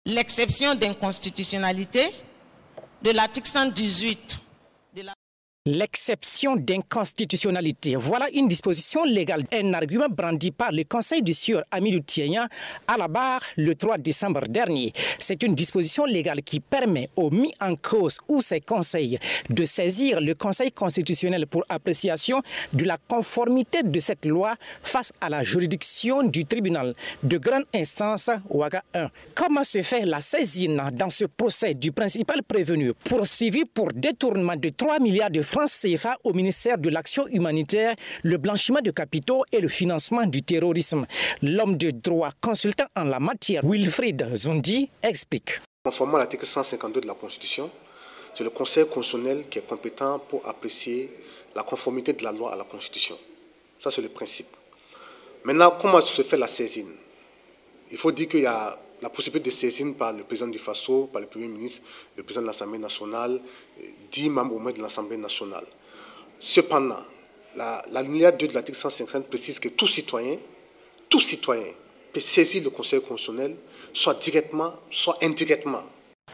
l'exception d'inconstitutionnalité de l'article 118 de la... L'exception d'inconstitutionnalité, voilà une disposition légale, un argument brandi par le Conseil du sieur Hamidou Tiénia à la barre le 3 décembre dernier. C'est une disposition légale qui permet aux mis en cause ou ses conseils de saisir le Conseil constitutionnel pour appréciation de la conformité de cette loi face à la juridiction du tribunal de grande instance Ouaga 1. Comment se fait la saisine dans ce procès du principal prévenu poursuivi pour détournement de 3 milliards de francs CFA au ministère de l'Action humanitaire, le blanchiment de capitaux et le financement du terrorisme? L'homme de droit consultant en la matière, Wilfried Zundi, explique. Conformément à l'article 152 de la Constitution, c'est le Conseil constitutionnel qui est compétent pour apprécier la conformité de la loi à la Constitution. Ça, c'est le principe. Maintenant, comment se fait la saisine? Il faut dire qu'il y a la possibilité de saisine par le président du FASO, par le Premier ministre, le président de l'Assemblée nationale, 10 membres au moins de l'Assemblée nationale. Cependant, l'alinéa 2 de l'article 150 précise que tout citoyen peut saisir le Conseil constitutionnel, soit directement, soit indirectement.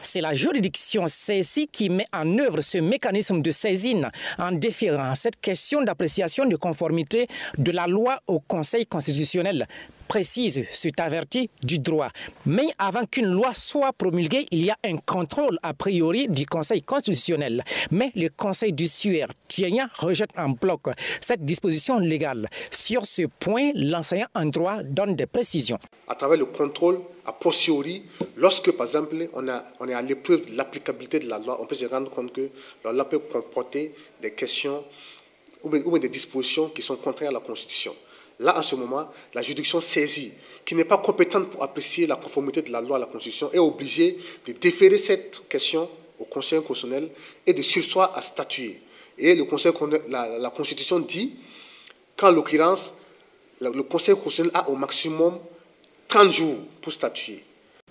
C'est la juridiction saisie qui met en œuvre ce mécanisme de saisine en déférant cette question d'appréciation de conformité de la loi au Conseil constitutionnel, précise cet averti du droit. Mais avant qu'une loi soit promulguée, il y a un contrôle a priori du Conseil constitutionnel. Mais le Conseil du sieur Tiénia rejette en bloc cette disposition légale. Sur ce point, l'enseignant en droit donne des précisions. À travers le contrôle a posteriori, lorsque par exemple on est à l'épreuve de l'applicabilité de la loi, on peut se rendre compte que la loi peut comporter des questions ou des dispositions qui sont contraires à la Constitution. Là, en ce moment, la juridiction saisie, qui n'est pas compétente pour apprécier la conformité de la loi à la Constitution, est obligée de déférer cette question au Conseil constitutionnel et de surseoir à statuer. Et la Constitution dit qu'en l'occurrence, le Conseil constitutionnel a au maximum 30 jours pour statuer.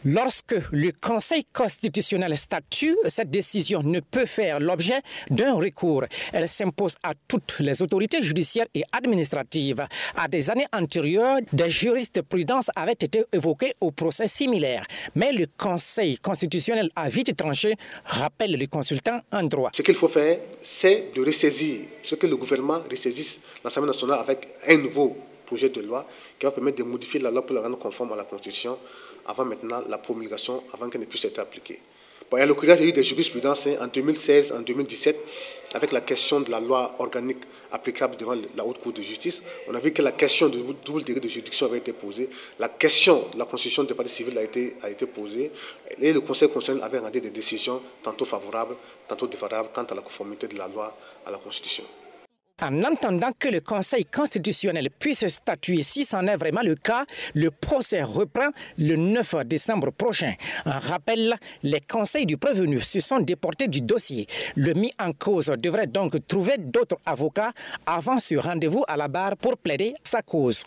Lorsque le Conseil constitutionnel statue, cette décision ne peut faire l'objet d'un recours. Elle s'impose à toutes les autorités judiciaires et administratives. À des années antérieures, des jurisprudences avaient été évoquées au procès similaire. Mais le Conseil constitutionnel a vite tranché, rappelle le consultant en droit. Ce qu'il faut faire, c'est de ressaisir, ce que le gouvernement ressaisisse l'Assemblée nationale avec un nouveau projet de loi qui va permettre de modifier la loi pour la rendre conforme à la Constitution avant maintenant la promulgation, avant qu'elle ne puisse être appliquée. Bon, à l'occurrence, il y a eu des jurisprudences en 2016, en 2017, avec la question de la loi organique applicable devant la Haute Cour de justice. On a vu que la question du double degré de juridiction avait été posée, la question de la constitution de partie civile a été posée, et le Conseil constitutionnel avait rendu des décisions tantôt favorables, tantôt défavorables quant à la conformité de la loi à la Constitution. En attendant que le Conseil constitutionnel puisse statuer si c'en est vraiment le cas, le procès reprend le 9 décembre prochain. En rappel, les conseils du prévenu se sont déportés du dossier. Le mis en cause devrait donc trouver d'autres avocats avant ce rendez-vous à la barre pour plaider sa cause.